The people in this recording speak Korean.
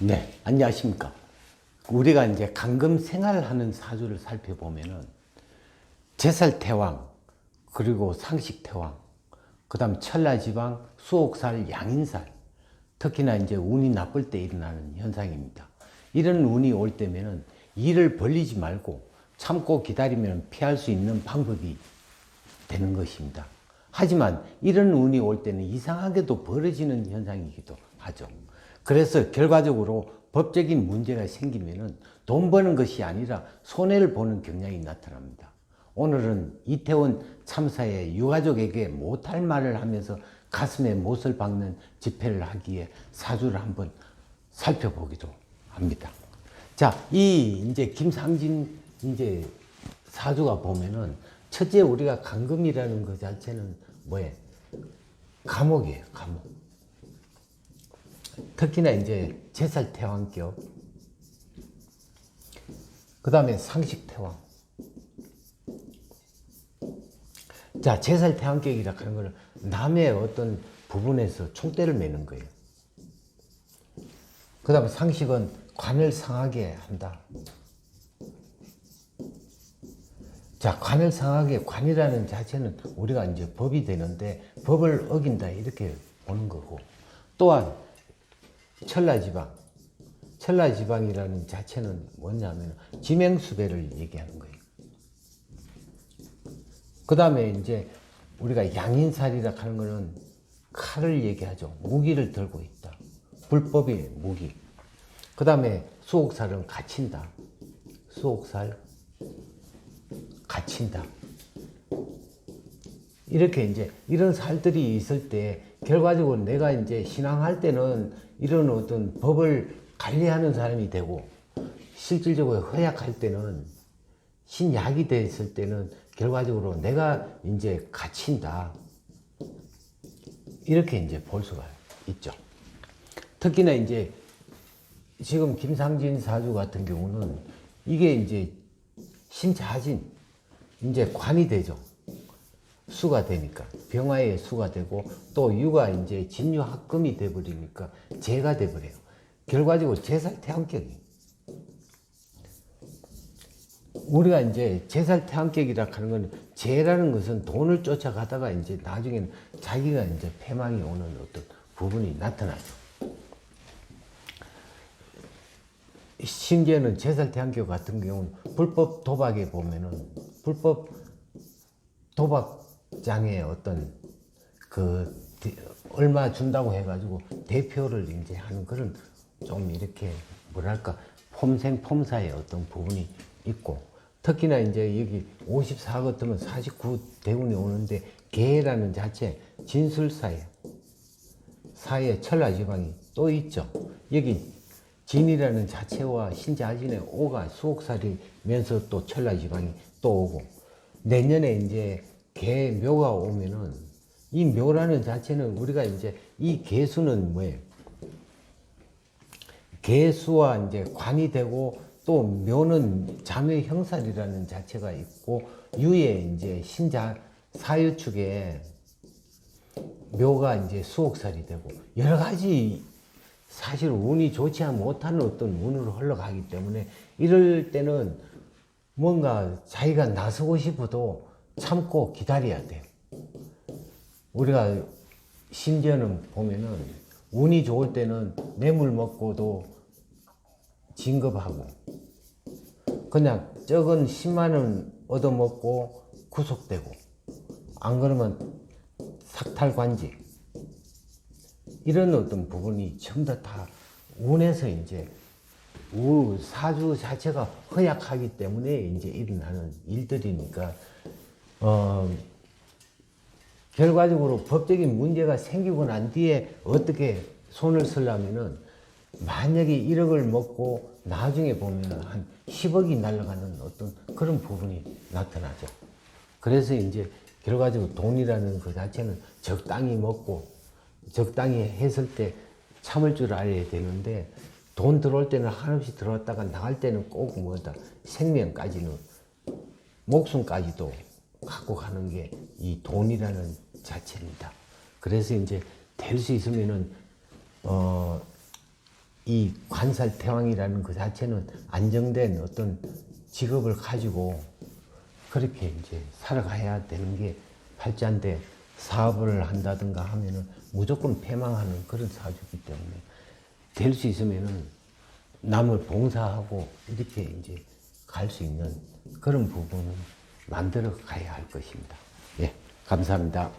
네, 안녕하십니까. 우리가 이제 강금 생활하는 사주를 살펴보면은 제살태왕, 그리고 상식태왕, 그 다음 천라지방, 수옥살, 양인살, 특히나 이제 운이 나쁠 때 일어나는 현상입니다. 이런 운이 올 때면은 일을 벌리지 말고 참고 기다리면 피할 수 있는 방법이 되는 것입니다. 하지만 이런 운이 올 때는 이상하게도 벌어지는 현상이기도 하죠. 그래서 결과적으로 법적인 문제가 생기면은 돈 버는 것이 아니라 손해를 보는 경향이 나타납니다. 오늘은 이태원 참사에 유가족에게 못할 말을 하면서 가슴에 못을 박는 집회를 하기에 사주를 한번 살펴보기도 합니다. 자, 이제 김상진 이제 사주가 보면은 첫째 우리가 간금이라는 것 자체는 뭐예요? 감옥이에요, 감옥. 특히나 이제 제살태왕격, 그 다음에 상식태왕. 자, 제살태왕격이라 하는 거는 남의 어떤 부분에서 총대를 매는 거예요. 그 다음에 상식은 관을 상하게 한다. 자, 관을 상하게, 관이라는 자체는 우리가 이제 법이 되는데 법을 어긴다 이렇게 보는 거고, 또한 천라지방, 천라지방이라는 자체는 뭐냐면 지명수배를 얘기하는 거예요. 그 다음에 이제 우리가 양인살이라 하는 거는 칼을 얘기하죠. 무기를 들고 있다. 불법의 무기. 그 다음에 수옥살은 갇힌다. 수옥살, 갇힌다. 이렇게 이제 이런 살들이 있을 때 결과적으로 내가 이제 신앙할 때는 이런 어떤 법을 관리하는 사람이 되고, 실질적으로 허약할 때는 신약이 됐을 때는 결과적으로 내가 이제 갇힌다. 이렇게 이제 볼 수가 있죠. 특히나 이제 지금 김상진 사주 같은 경우는 이게 이제 신자진, 이제 관이 되죠. 수가 되니까. 병화의 수가 되고, 또 유가 이제 진유합금이 돼버리니까 재가 돼버려요. 결과적으로 제살태왕격이. 우리가 이제 제살태왕격이라 하는 건, 재라는 것은 돈을 쫓아가다가 이제 나중에는 자기가 이제 패망이 오는 어떤 부분이 나타나죠. 심지어는 제살태왕격 같은 경우는 불법 도박에 보면은 불법 도박장에 어떤 얼마 준다고 해가지고 대표를 이제 하는 그런 좀 이렇게 뭐랄까 폼생폼사의 어떤 부분이 있고, 특히나 이제 여기 54 같으면 49 대운이 오는데 개라는 자체 진술사예요. 사에 천라지방이 또 있죠. 여기 진이라는 자체와 신자진의 오가 수옥살이면서 또 천라지방이 또 오고, 내년에 이제 개 묘가 오면은 이 묘라는 자체는 우리가 이제 이 개수는 뭐예요? 개수와 이제 관이 되고, 또 묘는 자묘 형살이라는 자체가 있고, 유에 이제 신자 사유축에 묘가 이제 수옥살이 되고, 여러 가지 사실 운이 좋지 못하는 어떤 운으로 흘러가기 때문에 이럴 때는 뭔가 자기가 나서고 싶어도 참고 기다려야 돼요. 우리가 심지어는 보면은 운이 좋을 때는 뇌물 먹고도 진급하고, 그냥 적은 10만 원 얻어먹고 구속되고, 안 그러면 삭탈관직, 이런 어떤 부분이 전부 다 운에서 이제 사주 자체가 허약하기 때문에 이제 일어나는 일들이니까, 결과적으로 법적인 문제가 생기고 난 뒤에 어떻게 손을 쓰려면은, 만약에 1억을 먹고 나중에 보면은 한 10억이 날아가는 어떤 그런 부분이 나타나죠. 그래서 이제 결과적으로 돈이라는 그 자체는 적당히 먹고 적당히 했을 때 참을 줄 알아야 되는데, 돈 들어올 때는 한없이 들어왔다가 나갈 때는 꼭 뭐다 생명까지는, 목숨까지도 갖고 가는 게 이 돈이라는 자체입니다. 그래서 이제 될 수 있으면은 이 관살태왕이라는 그 자체는 안정된 어떤 직업을 가지고 그렇게 이제 살아가야 되는 게 팔자인데, 사업을 한다든가 하면은 무조건 패망하는 그런 사주이기 때문에 될 수 있으면은 남을 봉사하고 이렇게 이제 갈 수 있는 그런 부분을 만들어 가야 할 것입니다. 예, 감사합니다.